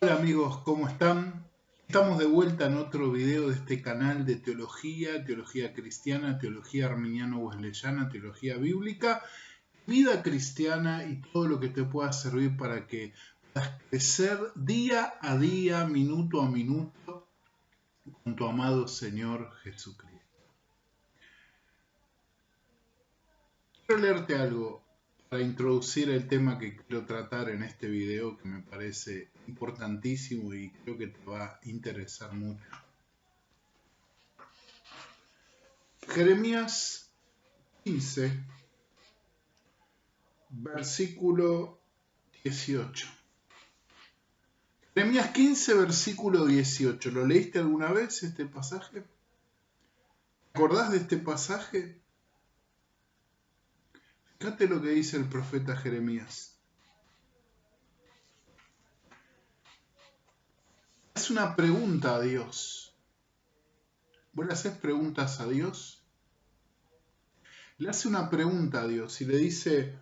Hola amigos, ¿cómo están? Estamos de vuelta en otro video de este canal de teología cristiana, teología arminiano-wesleyana, teología bíblica, vida cristiana y todo lo que te pueda servir para que puedas crecer día a día, minuto a minuto, con tu amado Señor Jesucristo. Quiero leerte algo para introducir el tema que quiero tratar en este video, que me parece importantísimo y creo que te va a interesar mucho. Jeremías 15, versículo 18. Jeremías 15, versículo 18. ¿Lo leíste alguna vez este pasaje? ¿Te acordás de este pasaje? Fíjate lo que dice el profeta Jeremías. Es una pregunta a Dios. ¿Vos le haces preguntas a Dios? Le hace una pregunta a Dios y le dice: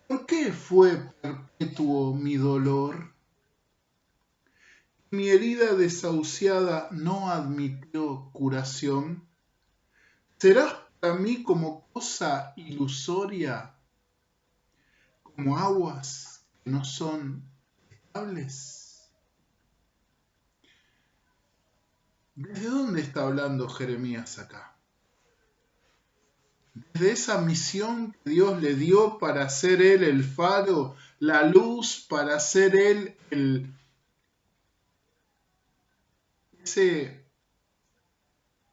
¿por qué fue perpetuo mi dolor? Mi herida desahuciada no admitió curación. ¿Serás para mí como cosa ilusoria, como aguas que no son estables? ¿Desde dónde está hablando Jeremías acá? Desde esa misión que Dios le dio para ser Él el faro, la luz, para ser Él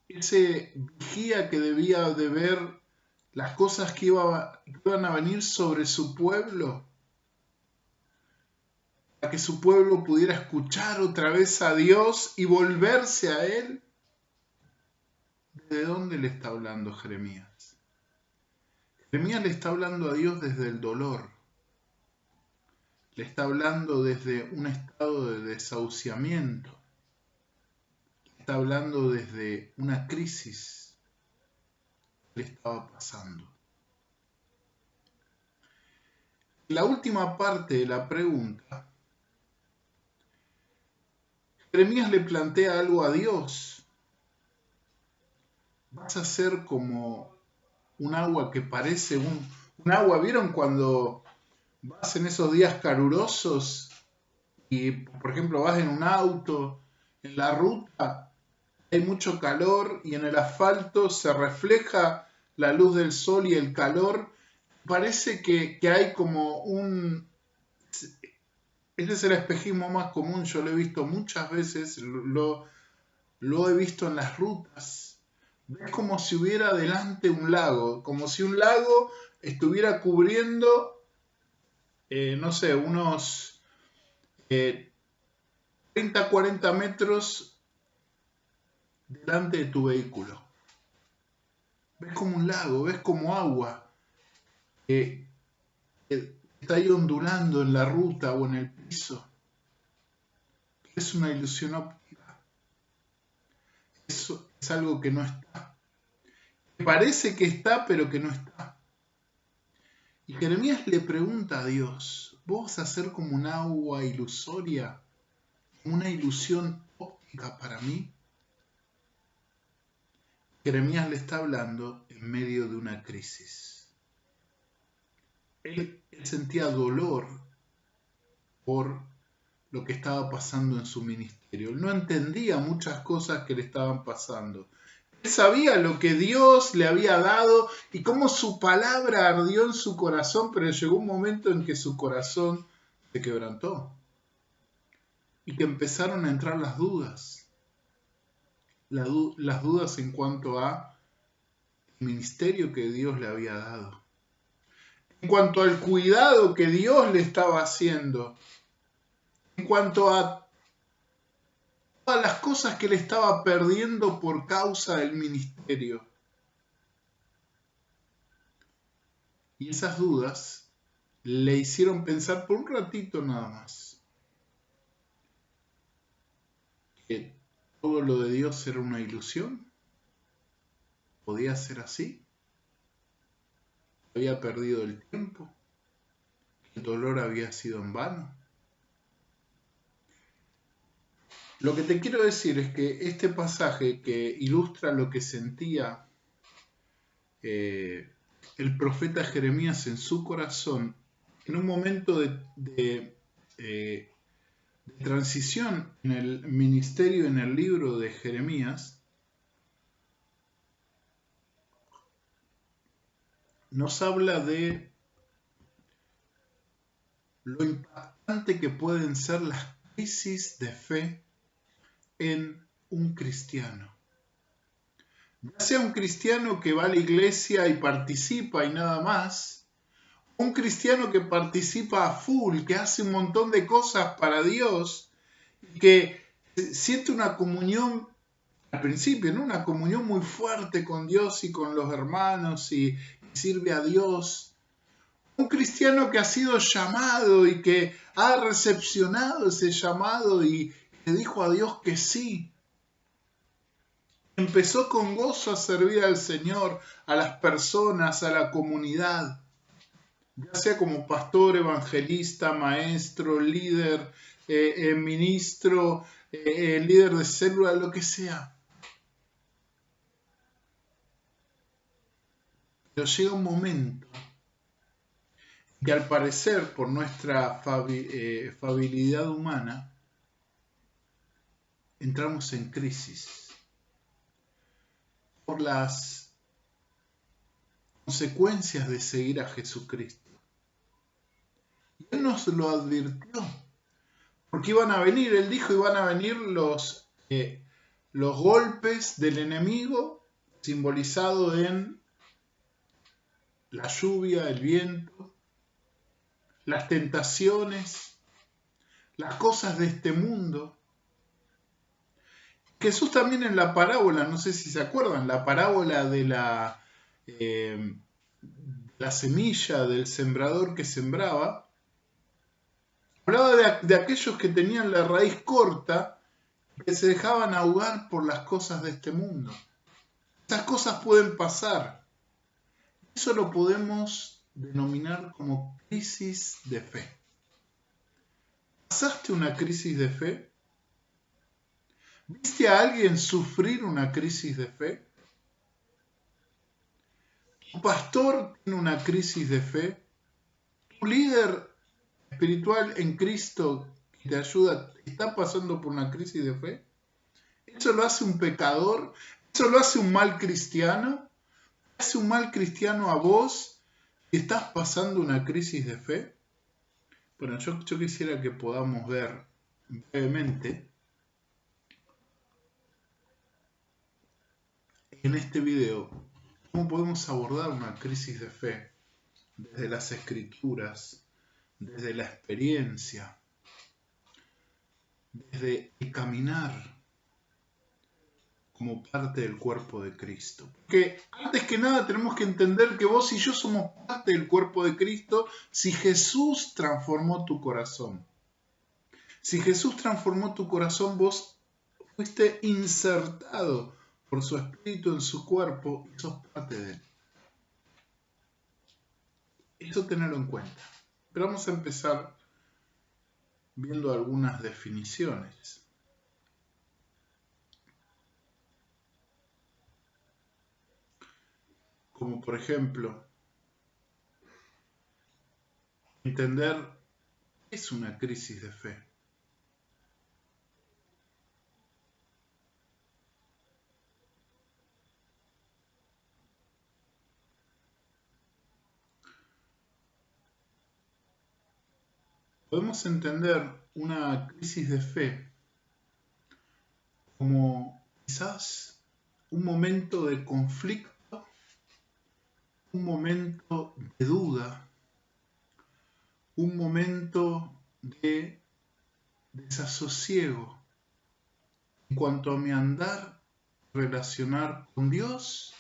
ese vigía que debía de ver las cosas que iban a venir sobre su pueblo, para que su pueblo pudiera escuchar otra vez a Dios y volverse a Él. ¿De dónde le está hablando Jeremías? Jeremías le está hablando a Dios desde el dolor. Le está hablando desde un estado de desahuciamiento. Le está hablando desde una crisis que le estaba pasando. La última parte de la pregunta, Jeremías le plantea algo a Dios. Vas a ser como un agua que parece un agua. ¿Vieron cuando vas en esos días calurosos y, por ejemplo, vas en un auto, en la ruta, hay mucho calor y en el asfalto se refleja la luz del sol y el calor? Parece que hay como un... Ese es el espejismo más común, yo lo he visto muchas veces, lo he visto en las rutas. Es como si hubiera delante un lago, como si un lago estuviera cubriendo, no sé, unos 30, 40 metros delante de tu vehículo. Ves como un lago, ves como agua que está ahí ondulando en la ruta o en el piso. Es una ilusión óptica. Eso es algo que no está. Parece que está, pero que no está. Y Jeremías le pregunta a Dios: ¿vos vas a ser como un agua ilusoria, como una ilusión óptica para mí? Jeremías le está hablando en medio de una crisis. Él sentía dolor por lo que estaba pasando en su ministerio. Él no entendía muchas cosas que le estaban pasando. Él sabía lo que Dios le había dado y cómo su palabra ardió en su corazón, pero llegó un momento en que su corazón se quebrantó y que empezaron a entrar las dudas. Las dudas en cuanto a el ministerio que Dios le había dado, en cuanto al cuidado que Dios le estaba haciendo, en cuanto a todas las cosas que le estaba perdiendo por causa del ministerio. Y esas dudas le hicieron pensar por un ratito nada más que todo lo de Dios era una ilusión. ¿Podía ser así? Había perdido el tiempo. El dolor había sido en vano. Lo que te quiero decir es que este pasaje que ilustra lo que sentía el profeta Jeremías en su corazón, en un momento de transición en el ministerio, en el libro de Jeremías, nos habla de lo impactante que pueden ser las crisis de fe en un cristiano. Ya sea un cristiano que va a la iglesia y participa y nada más, un cristiano que participa a full, que hace un montón de cosas para Dios, que siente una comunión al principio, ¿no? Una comunión muy fuerte con Dios y con los hermanos y sirve a Dios. Un cristiano que ha sido llamado y que ha recepcionado ese llamado y le dijo a Dios que sí. Empezó con gozo a servir al Señor, a las personas, a la comunidad, ya sea como pastor, evangelista, maestro, líder, ministro, líder de célula, lo que sea. Pero llega un momento que al parecer, por nuestra fabilidad humana, entramos en crisis por las consecuencias de seguir a Jesucristo. Y Él nos lo advirtió, porque iban a venir, Él dijo, iban a venir los golpes del enemigo, simbolizado en la lluvia, el viento, las tentaciones, las cosas de este mundo. Jesús también en la parábola, no sé si se acuerdan, la parábola de la semilla del sembrador que sembraba, hablaba de aquellos que tenían la raíz corta, que se dejaban ahogar por las cosas de este mundo. Esas cosas pueden pasar. Eso lo podemos denominar como crisis de fe. ¿Pasaste una crisis de fe? ¿Viste a alguien sufrir una crisis de fe? ¿Tu pastor tiene una crisis de fe? ¿Tu líder espiritual en Cristo que te ayuda está pasando por una crisis de fe? ¿Eso lo hace un pecador? ¿Eso lo hace un mal cristiano? ¿Hace un mal cristiano a vos si estás pasando una crisis de fe? Bueno, yo quisiera que podamos ver brevemente en este video cómo podemos abordar una crisis de fe desde las escrituras, desde la experiencia, desde el caminar como parte del cuerpo de Cristo. Porque antes que nada tenemos que entender que vos y yo somos parte del cuerpo de Cristo si Jesús transformó tu corazón. Si Jesús transformó tu corazón, vos fuiste insertado por su espíritu en su cuerpo y sos parte de él. Eso tenerlo en cuenta. Pero vamos a empezar viendo algunas definiciones. Como por ejemplo, entender qué es una crisis de fe. Podemos entender una crisis de fe como quizás un momento de conflicto, un momento de duda, un momento de desasosiego en cuanto a mi andar relacionar con Dios,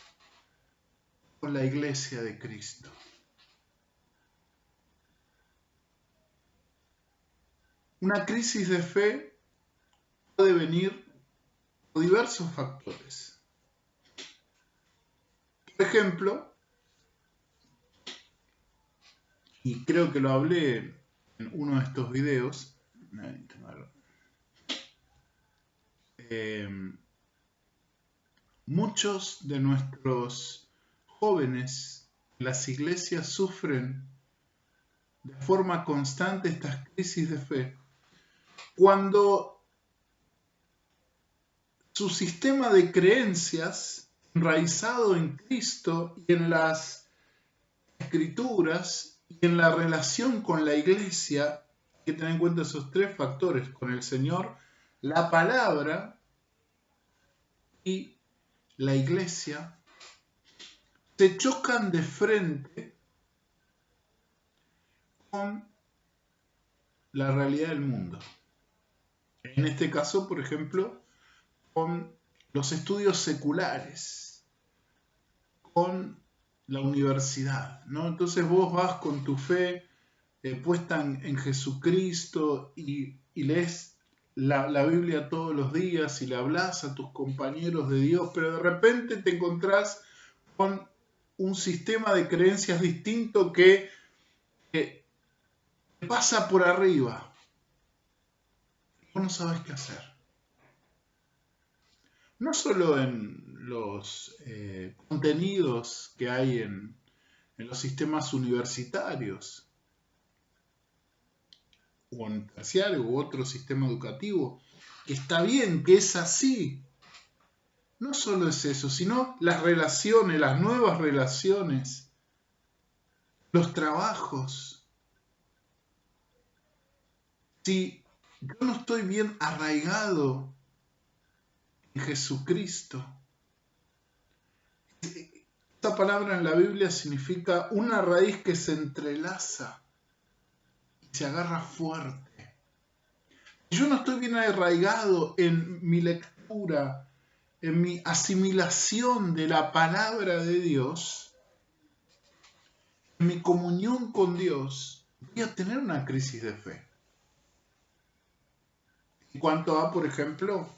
con la iglesia de Cristo. Una crisis de fe puede venir por diversos factores. Por ejemplo, y creo que lo hablé en uno de estos videos, muchos de nuestros jóvenes en las iglesias sufren de forma constante estas crisis de fe cuando su sistema de creencias enraizado en Cristo y en las Escrituras y en la relación con la iglesia, hay que tener en cuenta esos tres factores: con el Señor, la palabra y la iglesia, se chocan de frente con la realidad del mundo. En este caso, por ejemplo, con los estudios seculares, con la universidad, ¿no? Entonces vos vas con tu fe puesta en Jesucristo y lees la Biblia todos los días y le hablas a tus compañeros de Dios, pero de repente te encontrás con un sistema de creencias distinto que te pasa por arriba. Vos no sabes qué hacer. No solo en los contenidos que hay en los sistemas universitarios o en terciario u otro sistema educativo, que está bien, que es así. No solo es eso, sino las relaciones, las nuevas relaciones, los trabajos. Si yo no estoy bien arraigado en Jesucristo, esta palabra en la Biblia significa una raíz que se entrelaza y se agarra fuerte. Si yo no estoy bien arraigado en mi lectura, en mi asimilación de la palabra de Dios, en mi comunión con Dios, voy a tener una crisis de fe. En cuanto a, por ejemplo,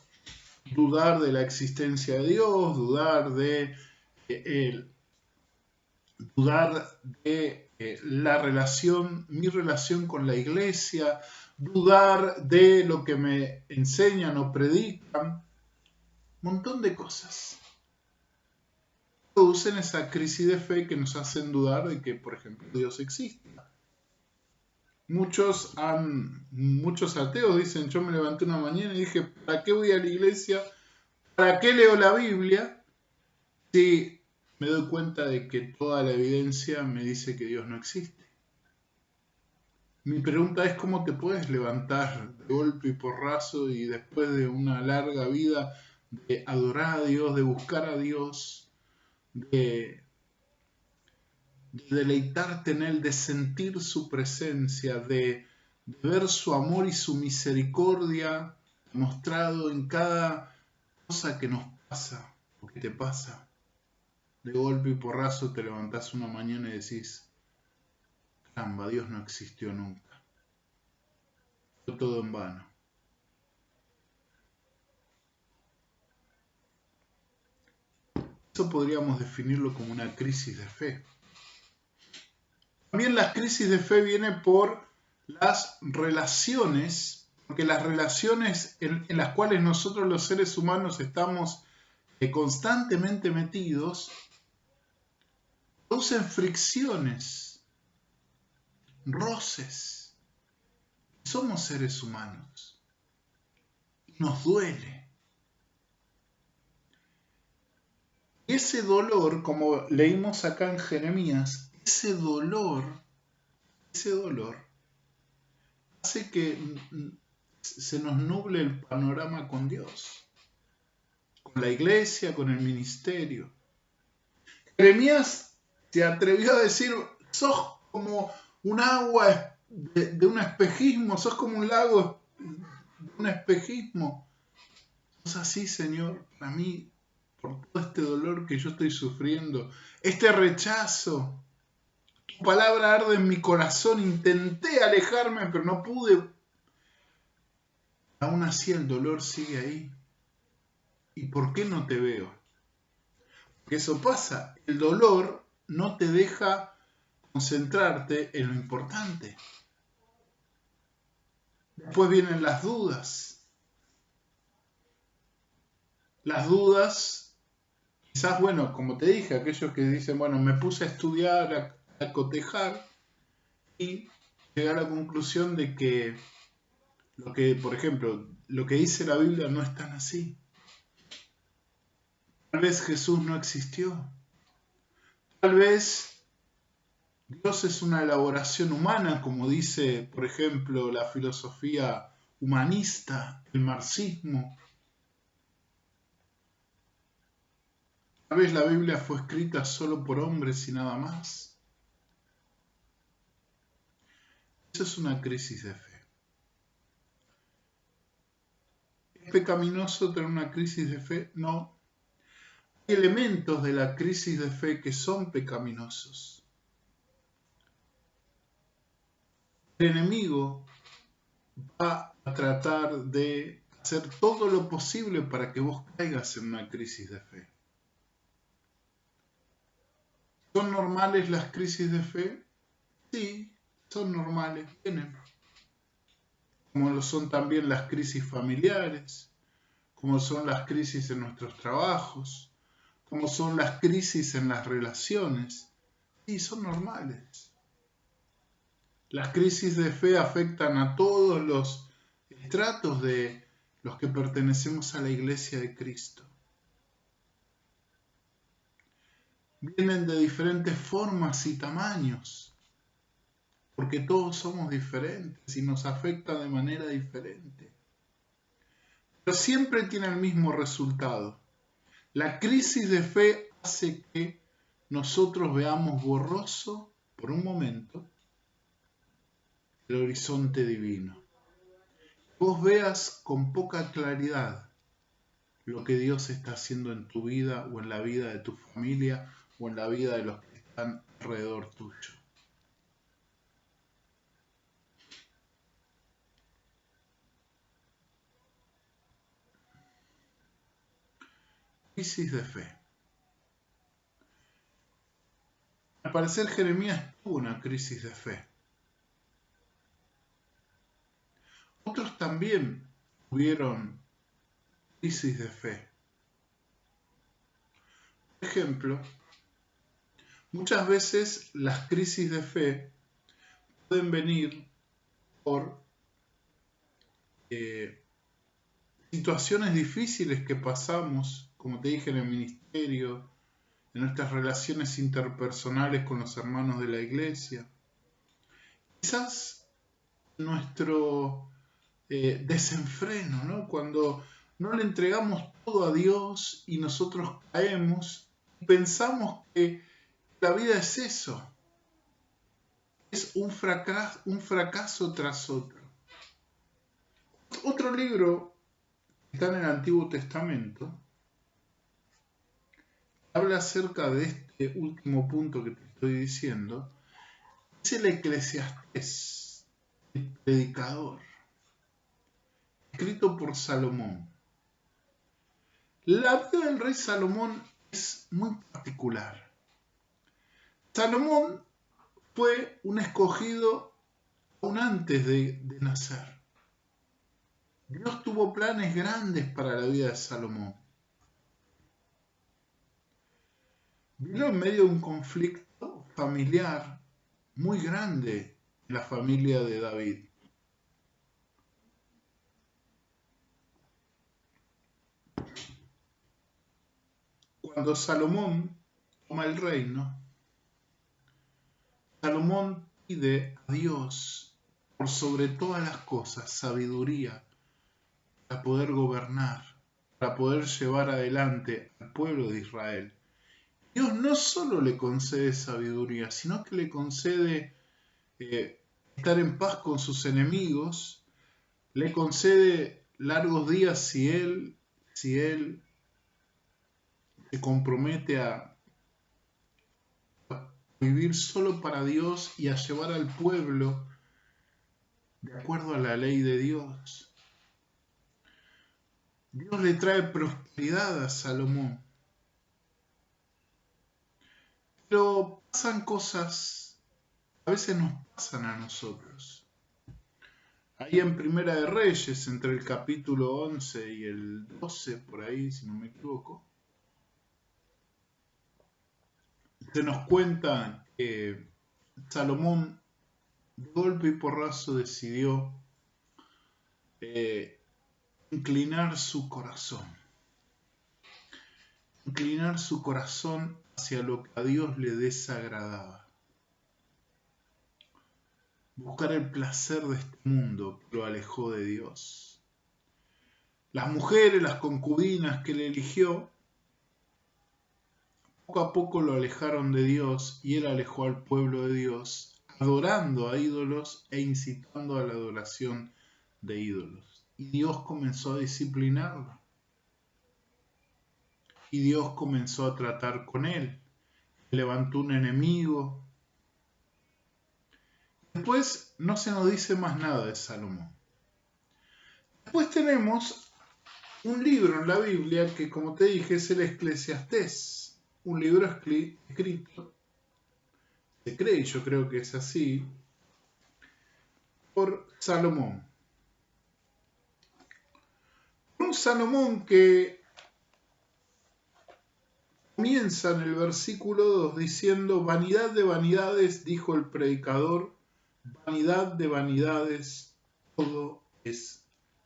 dudar de la existencia de Dios, dudar de la relación, mi relación con la iglesia, dudar de lo que me enseñan o predican, un montón de cosas producen esa crisis de fe que nos hacen dudar de que, por ejemplo, Dios existe. Muchos ateos dicen: yo me levanté una mañana y dije, ¿para qué voy a la iglesia? ¿Para qué leo la Biblia? Si me doy cuenta de que toda la evidencia me dice que Dios no existe. Mi pregunta es: ¿cómo te puedes levantar de golpe y porrazo y después de una larga vida de adorar a Dios, de buscar a Dios, de deleitarte en Él, de sentir su presencia, de ver su amor y su misericordia mostrado en cada cosa que nos pasa o que te pasa? De golpe y porrazo te levantás una mañana y decís: caramba, Dios no existió nunca. Fue todo en vano. Eso podríamos definirlo como una crisis de fe. También la crisis de fe viene por las relaciones, porque las relaciones en las cuales nosotros los seres humanos estamos constantemente metidos producen fricciones, roces. Somos seres humanos y nos duele. Y ese dolor, como leímos acá en Jeremías, ese dolor hace que se nos nuble el panorama con Dios, con la iglesia, con el ministerio. Jeremías se atrevió a decir: sos como un agua de un espejismo, sos como un lago de un espejismo. Sos así, Señor, para mí, por todo este dolor que yo estoy sufriendo, este rechazo. Tu palabra arde en mi corazón, intenté alejarme, pero no pude. Aún así el dolor sigue ahí. ¿Y por qué no te veo? Porque eso pasa, el dolor no te deja concentrarte en lo importante. Después vienen las dudas. las dudas, quizás, bueno, como te dije, aquellos que dicen, bueno, me puse a estudiar, a cotejar y llegué a la conclusión de que por ejemplo, lo que dice la Biblia no es tan así. Tal vez Jesús no existió. Tal vez Dios es una elaboración humana, como dice, por ejemplo, la filosofía humanista, el marxismo. Tal vez la Biblia fue escrita solo por hombres y nada más. Eso es una crisis de fe. ¿Es pecaminoso tener una crisis de fe? No. Hay elementos de la crisis de fe que son pecaminosos. El enemigo va a tratar de hacer todo lo posible para que vos caigas en una crisis de fe. ¿Son normales las crisis de fe? Sí, son normales, vienen. Como lo son también las crisis familiares, como son las crisis en nuestros trabajos, como son las crisis en las relaciones. Sí, son normales. Las crisis de fe afectan a todos los estratos de los que pertenecemos a la Iglesia de Cristo. Vienen de diferentes formas y tamaños, porque todos somos diferentes y nos afecta de manera diferente. Pero siempre tiene el mismo resultado. La crisis de fe hace que nosotros veamos borroso, por un momento, el horizonte divino. Vos veas con poca claridad lo que Dios está haciendo en tu vida o en la vida de tu familia o en la vida de los que están alrededor tuyo. Crisis de fe. Al parecer Jeremías tuvo una crisis de fe. Otros también tuvieron crisis de fe. Por ejemplo, muchas veces las crisis de fe pueden venir por situaciones difíciles que pasamos, como te dije, en el ministerio, en nuestras relaciones interpersonales con los hermanos de la iglesia. Quizás nuestro desenfreno, ¿no? Cuando no le entregamos todo a Dios y nosotros caemos, pensamos que la vida es eso, es un fracaso tras otro. Otro libro que está en el Antiguo Testamento habla acerca de este último punto que te estoy diciendo, es el Eclesiastés, el predicador, escrito por Salomón. La vida del rey Salomón es muy particular. Salomón fue un escogido aún antes de nacer. Dios tuvo planes grandes para la vida de Salomón. Vino en medio de un conflicto familiar muy grande en la familia de David. Cuando Salomón toma el reino, Salomón pide a Dios por sobre todas las cosas sabiduría para poder gobernar, para poder llevar adelante al pueblo de Israel. Dios no solo le concede sabiduría, sino que le concede estar en paz con sus enemigos, le concede largos días si él se compromete a vivir solo para Dios y a llevar al pueblo de acuerdo a la ley de Dios. Dios le trae prosperidad a Salomón. Pero pasan cosas, a veces nos pasan a nosotros. ahí en Primera de Reyes, entre el capítulo 11 y el 12, por ahí, si no me equivoco, se nos cuenta que Salomón de golpe y porrazo decidió eh, inclinar su corazón. Inclinar su corazón hacia lo que a Dios le desagradaba. Buscar el placer de este mundo que lo alejó de Dios. Las mujeres, las concubinas que él eligió, poco a poco lo alejaron de Dios y él alejó al pueblo de Dios, adorando a ídolos e incitando a la adoración de ídolos. Y Dios comenzó a disciplinarlo. Y Dios comenzó a tratar con él. Levantó un enemigo. Después no se nos dice más nada de Salomón. Después tenemos un libro en la Biblia que, como te dije, es el Eclesiastés. Un libro escrito, se cree, y yo creo que es así, por Salomón. Un Salomón que comienza en el versículo 2 diciendo: vanidad de vanidades, dijo el predicador, vanidad de vanidades, todo es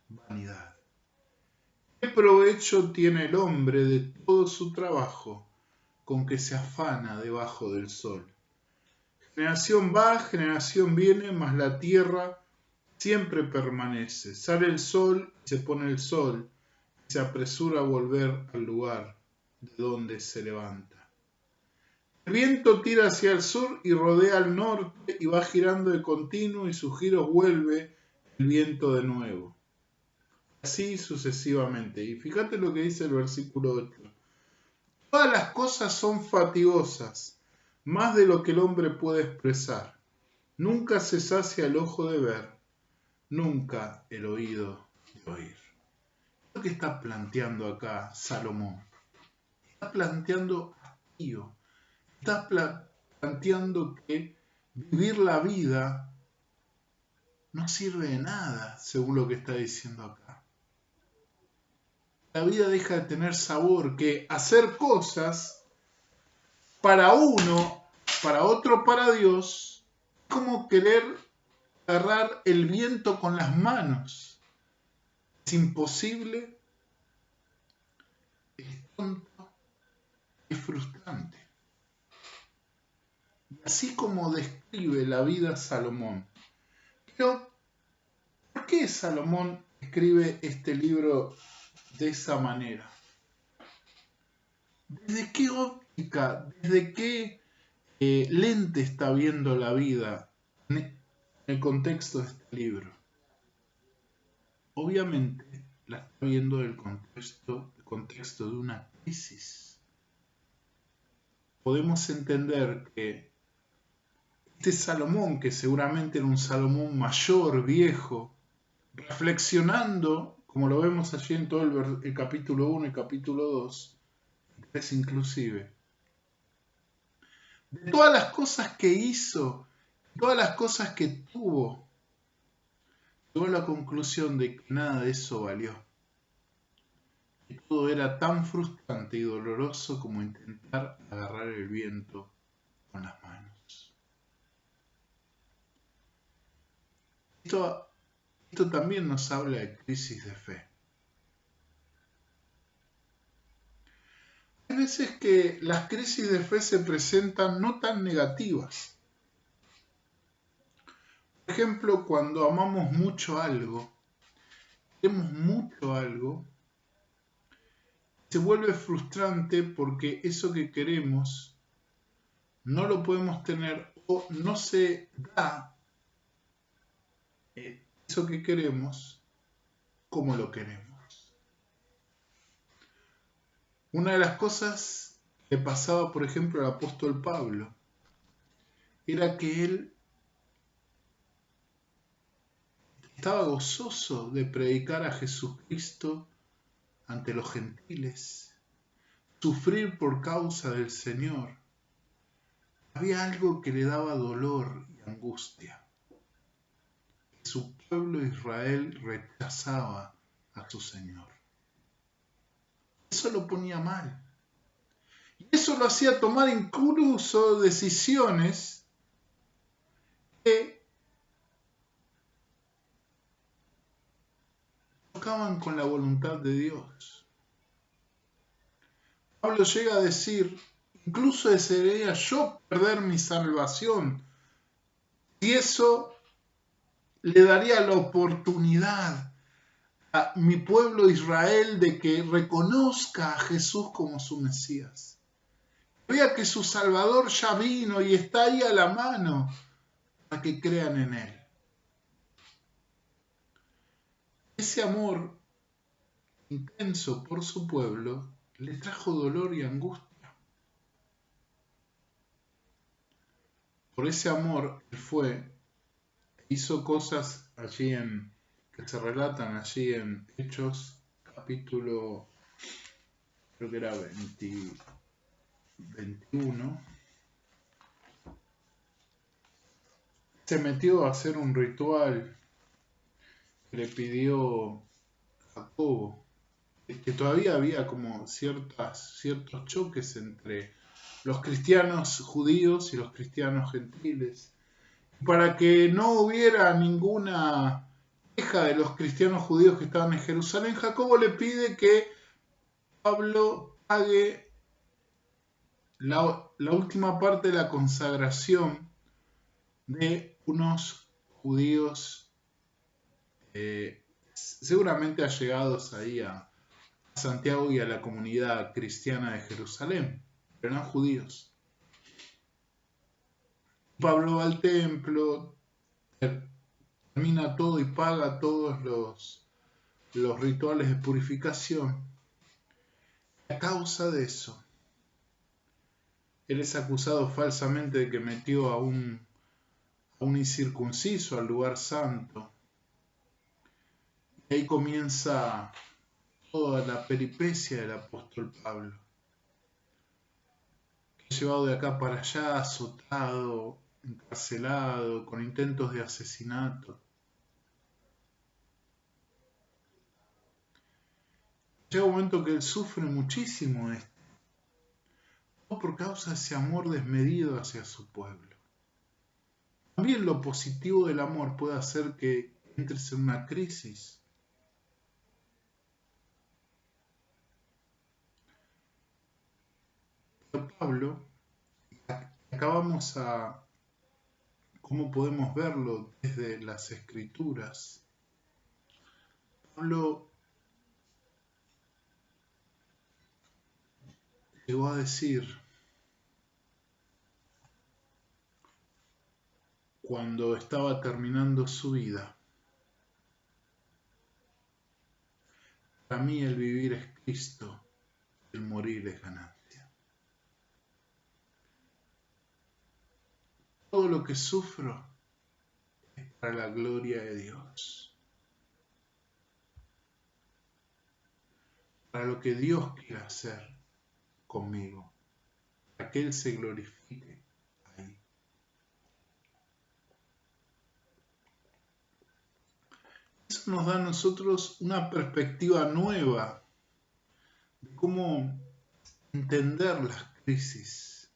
vanidad. ¿Qué provecho tiene el hombre de todo su trabajo con que se afana debajo del sol? Generación va, generación viene, mas la tierra siempre permanece. Sale el sol y se pone el sol, y se apresura a volver al lugar de donde se levanta. El viento tira hacia el sur y rodea al norte y va girando de continuo, y sus giros vuelve el viento de nuevo. Así sucesivamente. Y fíjate lo que dice el versículo 8. Todas las cosas son fatigosas, más de lo que el hombre puede expresar. Nunca se sacia el ojo de ver, nunca el oído de oír. Lo que está planteando acá Salomón. Está planteando hastío. Está planteando que vivir la vida no sirve de nada, según lo que está diciendo acá. La vida deja de tener sabor, que hacer cosas para uno, para otro, para Dios, es como querer agarrar el viento con las manos. Es imposible, es tonto, es frustrante. Y así como describe la vida Salomón. Pero, ¿por qué Salomón escribe este libro de esa manera? ¿Desde qué óptica, desde qué lente está viendo la vida en el contexto de este libro? Obviamente la está viendo del contexto de una crisis. Podemos entender que este Salomón, que seguramente era un Salomón mayor, viejo, reflexionando, como lo vemos allí en todo el capítulo 1 y capítulo 2, 3 inclusive, de todas las cosas que hizo, todas las cosas que tuvo, llegó a la conclusión de que nada de eso valió. Que todo era tan frustrante y doloroso como intentar agarrar el viento con las manos. Esto también nos habla de crisis de fe. Hay veces que las crisis de fe se presentan no tan negativas. Por ejemplo, cuando amamos mucho algo, queremos mucho algo, se vuelve frustrante porque eso que queremos no lo podemos tener o no se da eso que queremos como lo queremos. Una de las cosas que pasaba, por ejemplo, al apóstol Pablo era que él estaba gozoso de predicar a Jesucristo ante los gentiles, sufrir por causa del Señor. Había algo que le daba dolor y angustia. su pueblo Israel rechazaba a su Señor. Eso lo ponía mal. Y eso lo hacía tomar incluso decisiones que chocaban con la voluntad de Dios. Pablo llega a decir, incluso desearía yo perder mi salvación, y eso le daría la oportunidad a mi pueblo Israel de que reconozca a Jesús como su Mesías. Vea que su Salvador ya vino y está ahí a la mano para que crean en Él. Ese amor intenso por su pueblo le trajo dolor y angustia. Por ese amor él hizo cosas que se relatan allí en Hechos, capítulo, creo que era 21. Se metió a hacer un ritual que le pidió Jacobo, que todavía había como ciertos choques entre los cristianos judíos y los cristianos gentiles. Para que no hubiera ninguna queja de los cristianos judíos que estaban en Jerusalén, Jacobo le pide que Pablo pague la última parte de la consagración de unos judíos seguramente allegados ahí a Santiago y a la comunidad cristiana de Jerusalén, pero eran judíos. Pablo va al templo, termina todo y paga todos los rituales de purificación. A causa de eso, él es acusado falsamente de que metió a un incircunciso al lugar santo. Y ahí comienza toda la peripecia del apóstol Pablo, que es llevado de acá para allá, azotado, encarcelado, con intentos de asesinato. Llega un momento que él sufre muchísimo esto, no por causa de ese amor desmedido hacia su pueblo. También lo positivo del amor puede hacer que entres en una crisis. Pero Pablo, ¿cómo podemos verlo desde las Escrituras? Pablo llegó a decir, cuando estaba terminando su vida, para mí el vivir es Cristo, el morir es ganancia. Todo lo que sufro es para la gloria de Dios, para lo que Dios quiere hacer conmigo, para que Él se glorifique ahí. Eso nos da a nosotros una perspectiva nueva de cómo entender las crisis,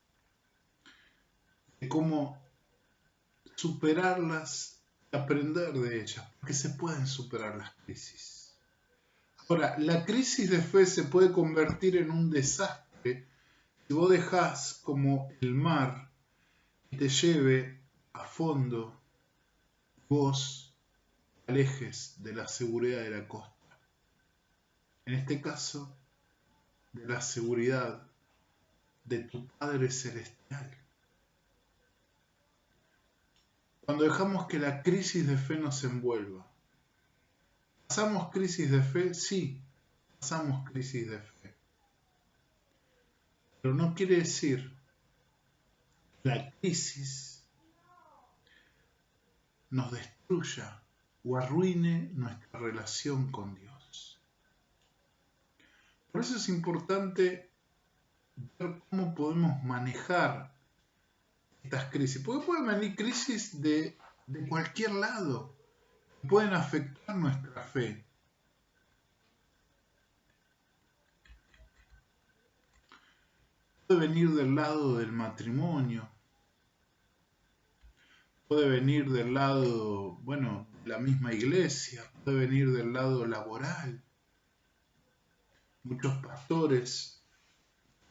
de cómo superarlas y aprender de ellas, porque se pueden superar las crisis. Ahora, la crisis de fe se puede convertir en un desastre si vos dejás como el mar que te lleve a fondo, vos te alejes de la seguridad de la costa. En este caso, de la seguridad de tu Padre Celestial. Cuando dejamos que la crisis de fe nos envuelva. ¿Pasamos crisis de fe? Sí, pasamos crisis de fe. Pero no quiere decir que la crisis nos destruya o arruine nuestra relación con Dios. Por eso es importante ver cómo podemos manejar estas crisis. Porque pueden venir crisis de cualquier lado. pueden afectar nuestra fe. Puede venir del lado del matrimonio, puede venir del lado, bueno, de la misma iglesia, puede venir del lado laboral. Muchos pastores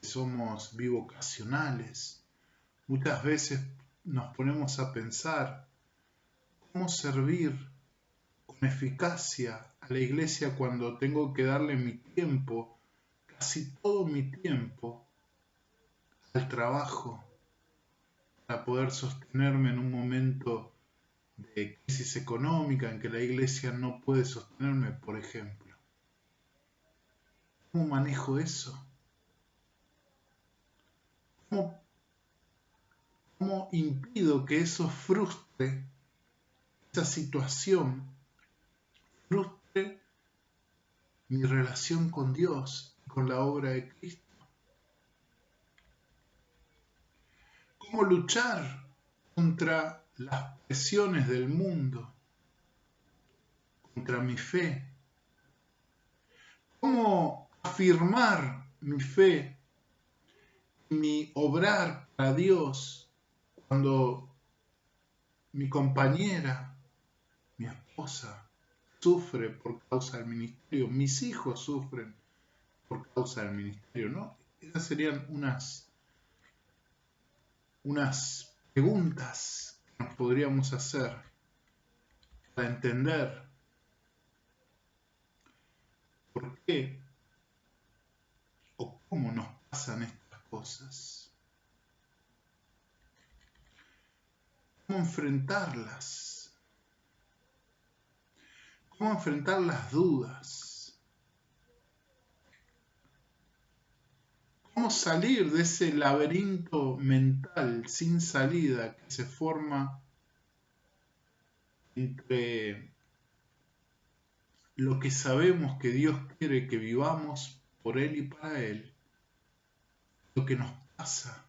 que somos bivocacionales, muchas veces nos ponemos a pensar cómo servir con eficacia a la iglesia cuando tengo que darle mi tiempo, casi todo mi tiempo, al trabajo, para poder sostenerme en un momento de crisis económica en que la iglesia no puede sostenerme, por ejemplo. ¿Cómo manejo eso? ¿Cómo impido que eso frustre, esa situación frustre mi relación con Dios, con la obra de Cristo? ¿Cómo luchar contra las presiones del mundo, contra mi fe? ¿Cómo afirmar mi fe, mi obrar para Dios cuando mi compañera, mi esposa, sufre por causa del ministerio, mis hijos sufren por causa del ministerio, ¿no? Esas serían unas preguntas que nos podríamos hacer para entender por qué o cómo nos pasan estas cosas. ¿Cómo enfrentarlas? ¿Cómo enfrentar las dudas? ¿Cómo salir de ese laberinto mental sin salida que se forma entre lo que sabemos que Dios quiere que vivamos por Él y para Él, lo que nos pasa,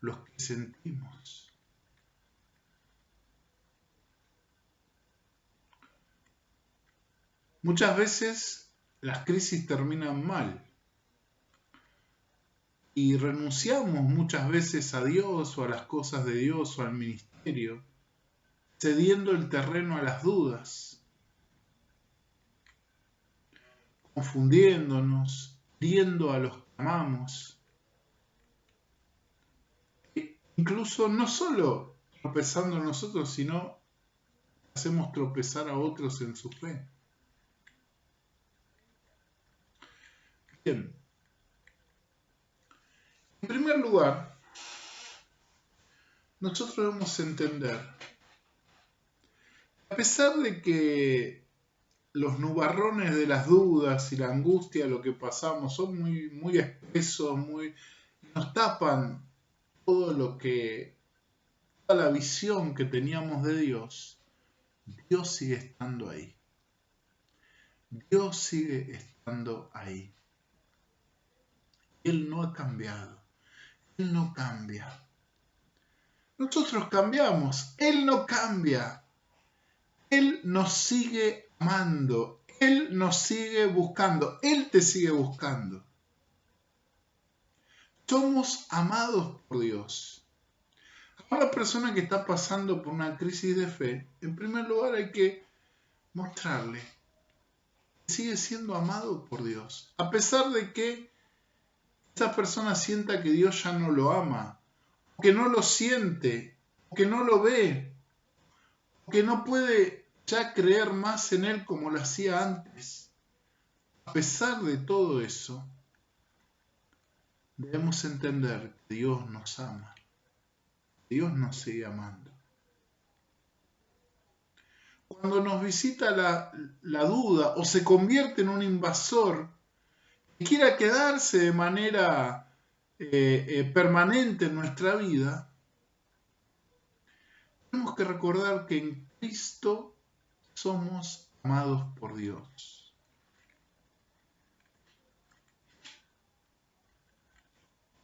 lo que sentimos? Muchas veces las crisis terminan mal y renunciamos muchas veces a Dios o a las cosas de Dios o al ministerio, cediendo el terreno a las dudas, confundiéndonos, hiriendo a los que amamos. Incluso no solo tropezando nosotros, sino hacemos tropezar a otros en su fe. Bien. En primer lugar, nosotros debemos entender, a pesar de que los nubarrones de las dudas y la angustia de lo que pasamos son muy espesos, nos tapan todo toda la visión que teníamos de Dios, Dios sigue estando ahí. Dios sigue estando ahí. Él no ha cambiado. Él no cambia. Nosotros cambiamos. Él no cambia. Él nos sigue amando. Él nos sigue buscando. Él te sigue buscando. Somos amados por Dios. A una persona que está pasando por una crisis de fe, en primer lugar hay que mostrarle que sigue siendo amado por Dios. A pesar de que esa persona sienta que Dios ya no lo ama, que no lo siente, que no lo ve, que no puede ya creer más en Él como lo hacía antes. A pesar de todo eso, debemos entender que Dios nos ama. Dios nos sigue amando. Cuando nos visita la duda o se convierte en un invasor que quiera quedarse de manera permanente en nuestra vida, tenemos que recordar que en Cristo somos amados por Dios.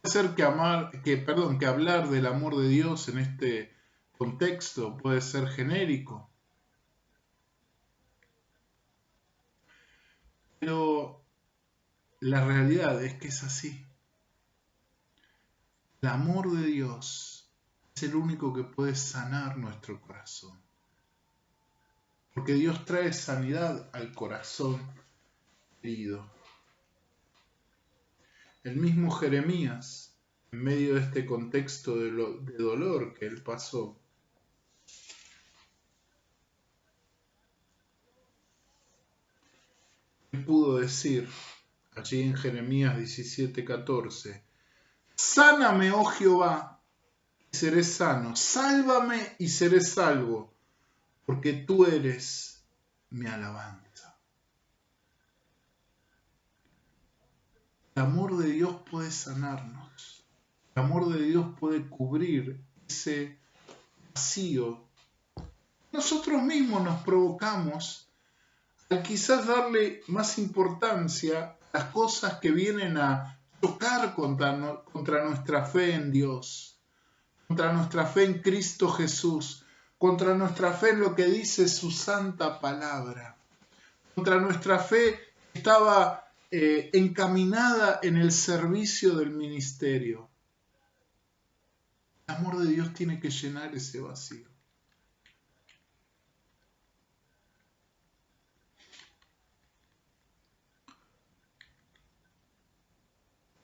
Puede ser que hablar del amor de Dios en este contexto puede ser genérico. Pero la realidad es que es así. El amor de Dios es el único que puede sanar nuestro corazón. Porque Dios trae sanidad al corazón herido. El mismo Jeremías, en medio de este contexto de dolor que él pasó, él pudo decir, allí en Jeremías 17:14, sáname, oh Jehová, y seré sano, sálvame y seré salvo, porque tú eres mi alabanza. El amor de Dios puede sanarnos. El amor de Dios puede cubrir ese vacío. Nosotros mismos nos provocamos al quizás darle más importancia a las cosas que vienen a chocar contra nuestra fe en Dios, contra nuestra fe en Cristo Jesús, contra nuestra fe en lo que dice su santa palabra, contra nuestra fe que estaba encaminada en el servicio del ministerio. El amor de Dios tiene que llenar ese vacío.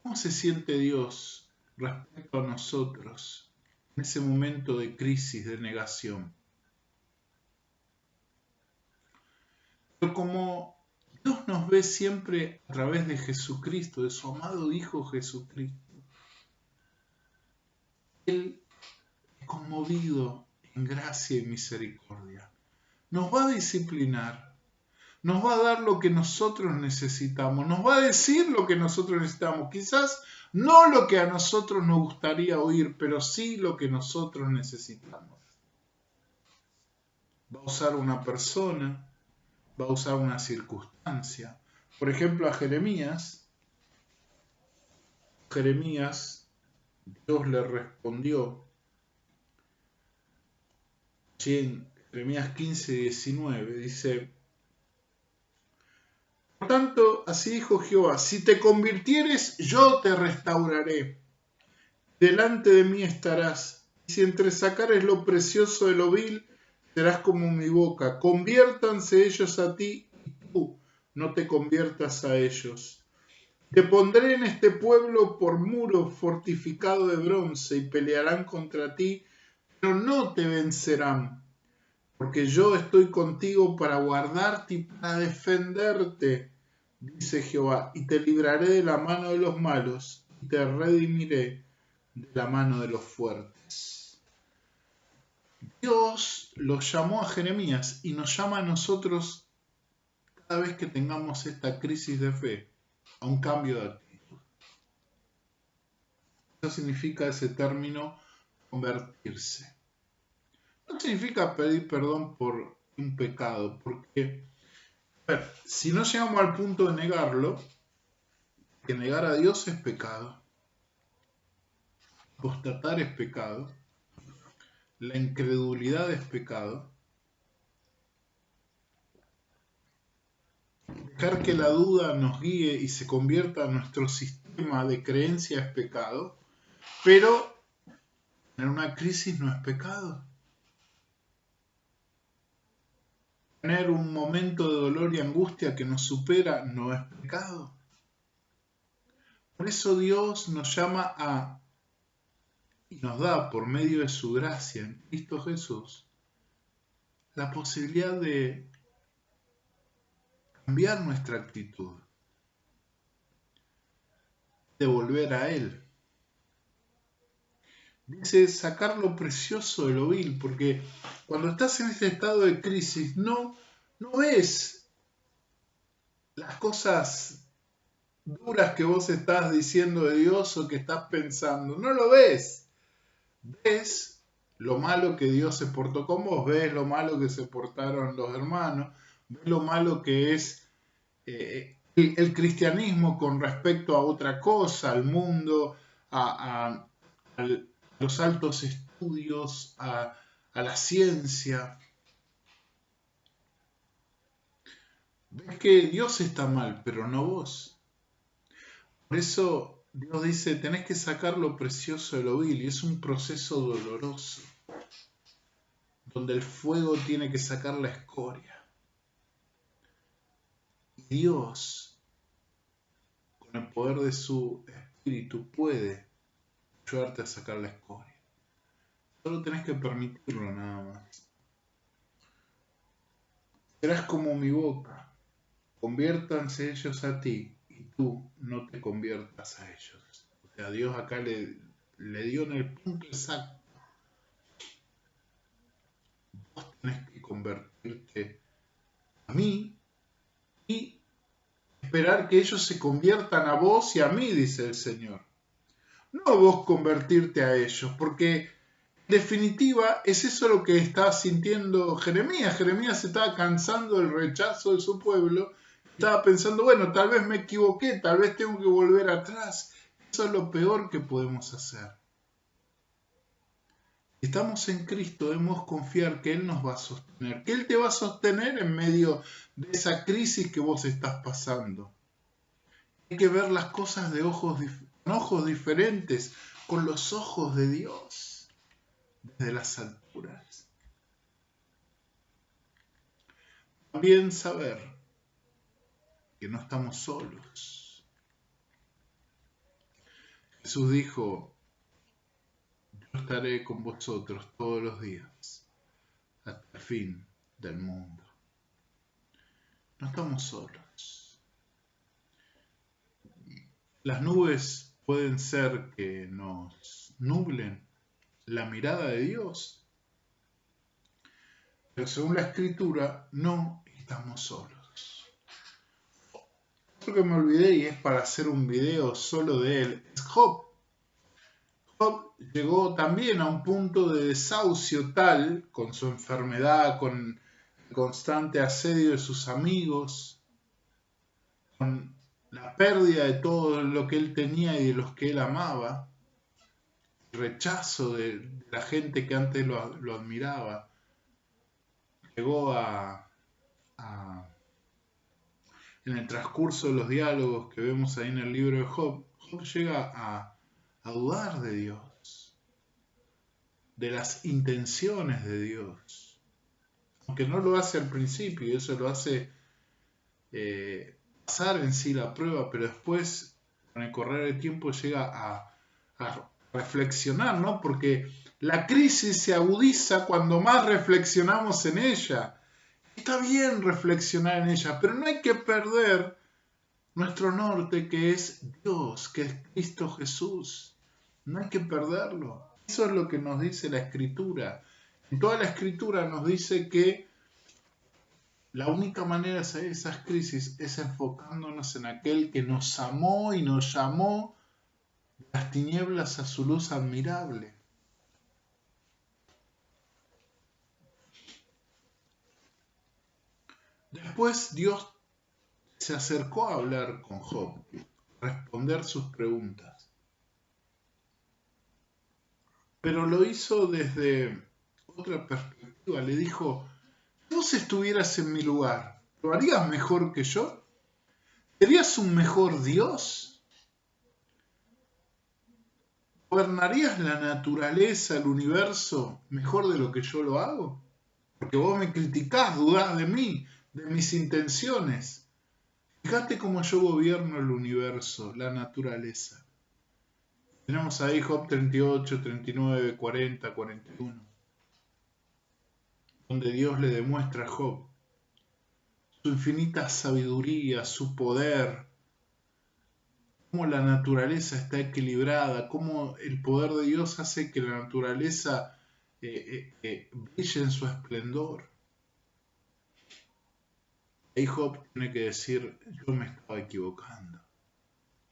¿Cómo se siente Dios respecto a nosotros en ese momento de crisis, de negación? Pero como Dios nos ve siempre a través de Jesucristo, de su amado Hijo Jesucristo, Él, conmovido en gracia y misericordia, nos va a disciplinar, nos va a dar lo que nosotros necesitamos, nos va a decir lo que nosotros necesitamos, quizás no lo que a nosotros nos gustaría oír, pero sí lo que nosotros necesitamos. Va a usar una persona, va a usar una circunstancia. Por ejemplo, a Jeremías, Dios le respondió, en Jeremías 15:19, dice, por tanto, así dijo Jehová, si te convirtieres, yo te restauraré, delante de mí estarás, y si entresacares lo precioso de lo vil, serás como mi boca, conviértanse ellos a ti, y tú no te conviertas a ellos. Te pondré en este pueblo por muro fortificado de bronce, y pelearán contra ti, pero no te vencerán, porque yo estoy contigo para guardarte y para defenderte, dice Jehová, y te libraré de la mano de los malos, y te redimiré de la mano de los fuertes. Dios los llamó a Jeremías y nos llama a nosotros cada vez que tengamos esta crisis de fe, a un cambio de actitud. Eso significa ese término convertirse. No significa pedir perdón por un pecado, porque si no llegamos al punto de negarlo, que negar a Dios es pecado, apostatar es pecado, la incredulidad es pecado, dejar que la duda nos guíe y se convierta en nuestro sistema de creencia es pecado, pero tener una crisis no es pecado. Tener un momento de dolor y angustia que nos supera no es pecado. Por eso Dios nos llama y nos da por medio de su gracia en Cristo Jesús la posibilidad de cambiar nuestra actitud, de volver a Él. Dice sacar lo precioso de lo vil, porque cuando estás en este estado de crisis no ves las cosas duras que vos estás diciendo de Dios o que estás pensando, no lo ves. Ves lo malo que Dios se portó con vos, ves lo malo que se portaron los hermanos, ves lo malo que es el cristianismo con respecto a otra cosa, al mundo, a los altos estudios, a la ciencia. Ves que Dios está mal, pero no vos. Por eso Dios dice, tenés que sacar lo precioso de lo vil, y es un proceso doloroso, donde el fuego tiene que sacar la escoria. Y Dios, con el poder de su espíritu, puede ayudarte a sacar la escoria. Solo tenés que permitirlo nada más. Serás como mi boca, conviértanse ellos a ti y tú no te conviertas a ellos. O sea, Dios acá le dio en el punto exacto. Vos tenés que convertirte a mí y esperar que ellos se conviertan a vos y a mí, dice el Señor. No vos convertirte a ellos, porque en definitiva es eso lo que estaba sintiendo Jeremías. Jeremías se estaba cansando del rechazo de su pueblo. Estaba pensando, bueno, tal vez me equivoqué, tal vez tengo que volver atrás. Eso es lo peor que podemos hacer. Si estamos en Cristo, debemos confiar que Él nos va a sostener, que Él te va a sostener en medio de esa crisis que vos estás pasando. Hay que ver las cosas con ojos diferentes, con los ojos de Dios, desde las alturas. También saber que no estamos solos. Jesús dijo, yo estaré con vosotros todos los días, hasta el fin del mundo. No estamos solos. Las nubes pueden ser que nos nublen la mirada de Dios, pero según la Escritura no estamos solos. Otro que me olvidé y es para hacer un video solo de él es Job. Job llegó también a un punto de desahucio tal, con su enfermedad, con el constante asedio de sus amigos, con la pérdida de todo lo que él tenía y de los que él amaba, el rechazo de la gente que antes lo admiraba. Llegó en el transcurso de los diálogos que vemos ahí en el libro de Job, Job llega a dudar de Dios, de las intenciones de Dios. Aunque no lo hace al principio, y eso lo hace pasar en sí la prueba, pero después, con el correr del tiempo, llega a reflexionar, ¿no? Porque la crisis se agudiza cuando más reflexionamos en ella. Está bien reflexionar en ella, pero no hay que perder nuestro norte, que es Dios, que es Cristo Jesús. No hay que perderlo. Eso es lo que nos dice la Escritura. En toda la Escritura nos dice que la única manera de salir de esas crisis es enfocándonos en aquel que nos amó y nos llamó de las tinieblas a su luz admirable. Después Dios se acercó a hablar con Job, a responder sus preguntas. Pero lo hizo desde otra perspectiva. Le dijo, si vos estuvieras en mi lugar, ¿lo harías mejor que yo? ¿Serías un mejor Dios? ¿Gobernarías la naturaleza, el universo, mejor de lo que yo lo hago? Porque vos me criticás, dudás de mí, de mis intenciones. Fíjate cómo yo gobierno el universo, la naturaleza. Tenemos ahí Job 38, 39, 40, 41, donde Dios le demuestra a Job su infinita sabiduría, su poder, cómo la naturaleza está equilibrada, cómo el poder de Dios hace que la naturaleza brille en su esplendor. Ahí Job tiene que decir, yo me estaba equivocando.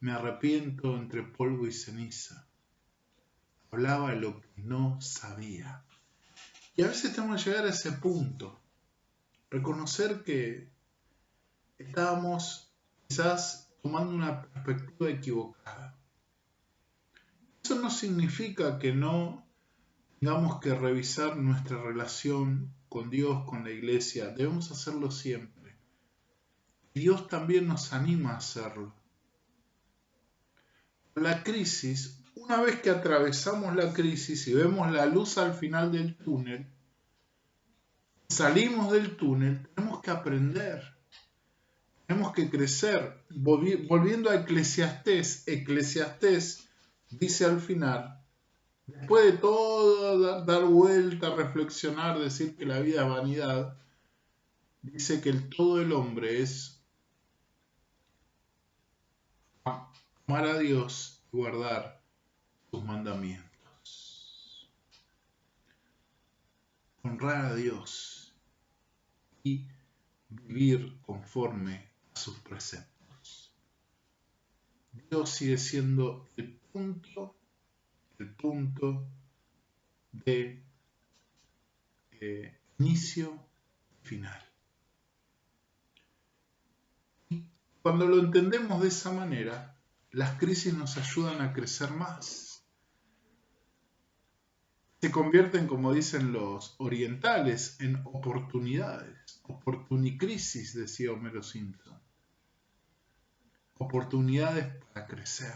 Me arrepiento entre polvo y ceniza. Hablaba lo que no sabía. Y a veces tenemos que llegar a ese punto. Reconocer que estábamos quizás tomando una perspectiva equivocada. Eso no significa que no tengamos que revisar nuestra relación con Dios, con la iglesia. Debemos hacerlo siempre. Dios también nos anima a hacerlo. La crisis, una vez que atravesamos la crisis y vemos la luz al final del túnel, salimos del túnel, tenemos que aprender, tenemos que crecer. Volviendo a Eclesiastés dice al final, después de todo dar vuelta, reflexionar, decir que la vida es vanidad, dice que todo el hombre es amar a Dios y guardar sus mandamientos. Honrar a Dios y vivir conforme a sus preceptos. Dios sigue siendo el punto de inicio y final. Y cuando lo entendemos de esa manera, las crisis nos ayudan a crecer más. Se convierten, como dicen los orientales, en oportunidades. Oportunicrisis, decía Homero Simpson. Oportunidades para crecer.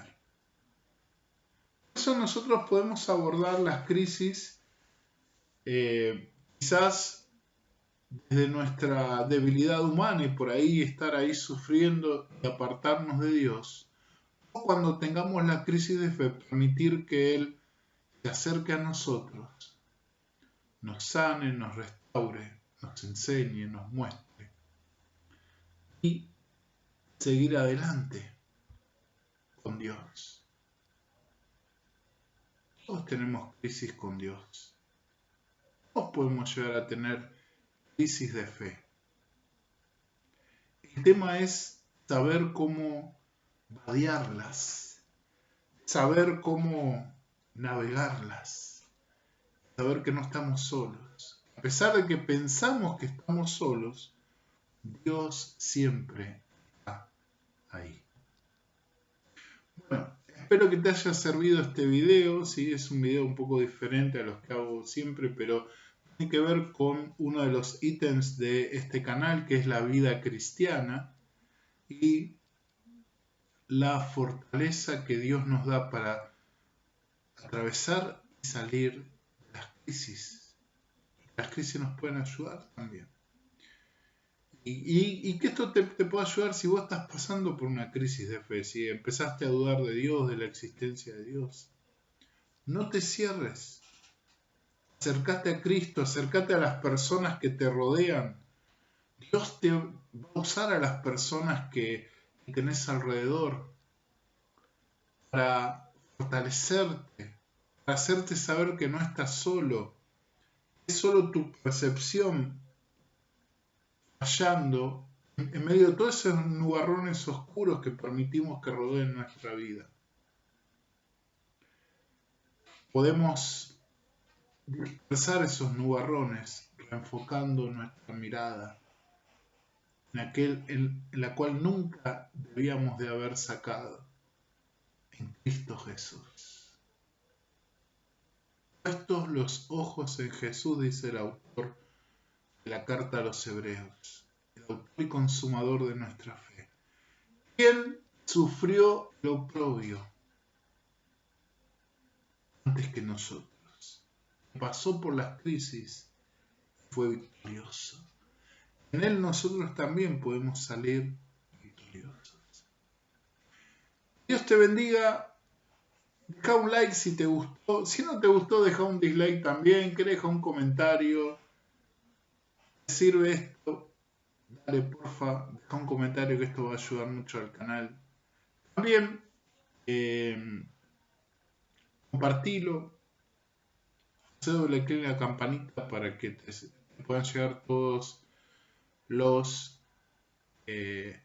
Por eso nosotros podemos abordar las crisis quizás desde nuestra debilidad humana y por ahí estar ahí sufriendo y apartarnos de Dios. O cuando tengamos la crisis de fe, permitir que Él se acerque a nosotros, nos sane, nos restaure, nos enseñe, nos muestre y seguir adelante con Dios. Todos tenemos crisis con Dios. Todos podemos llegar a tener crisis de fe. El tema es saber cómo vadearlas, saber cómo navegarlas, saber que no estamos solos. A pesar de que pensamos que estamos solos, Dios siempre está ahí. Bueno, espero que te haya servido este video. ¿Sí? Es un video un poco diferente a los que hago siempre, pero tiene que ver con uno de los ítems de este canal, que es la vida cristiana y la fortaleza que Dios nos da para atravesar y salir de las crisis. Las crisis nos pueden ayudar también. Y que esto te puede ayudar si vos estás pasando por una crisis de fe, si empezaste a dudar de Dios, de la existencia de Dios. No te cierres. Acércate a Cristo, acércate a las personas que te rodean. Dios te va a usar a las personas que tenés alrededor para fortalecerte, para hacerte saber que no estás solo. Es solo tu percepción fallando en medio de todos esos nubarrones oscuros que permitimos que rodeen nuestra vida. Podemos dispersar esos nubarrones reenfocando nuestra mirada en la cual nunca debíamos de haber sacado, en Cristo Jesús. Puestos los ojos en Jesús, dice el autor de la carta a los Hebreos, el autor y consumador de nuestra fe. ¿Quién sufrió el oprobio antes que nosotros? Pasó por las crisis y fue victorioso. En Él nosotros también podemos salir victoriosos. Dios te bendiga. Deja un like si te gustó. Si no te gustó, deja un dislike también. Que deja un comentario. ¿Te sirve esto? Dale, porfa, deja un comentario que esto va a ayudar mucho al canal. También compartilo. Hacé doble clic en la campanita para que te puedan llegar todos los... el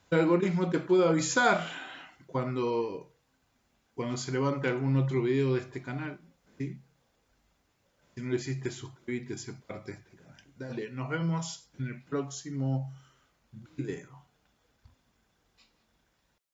algoritmo te puede avisar cuando se levante algún otro video de este canal. ¿Sí? Si no lo hiciste, suscríbete, sé parte de este canal. Dale, nos vemos en el próximo video.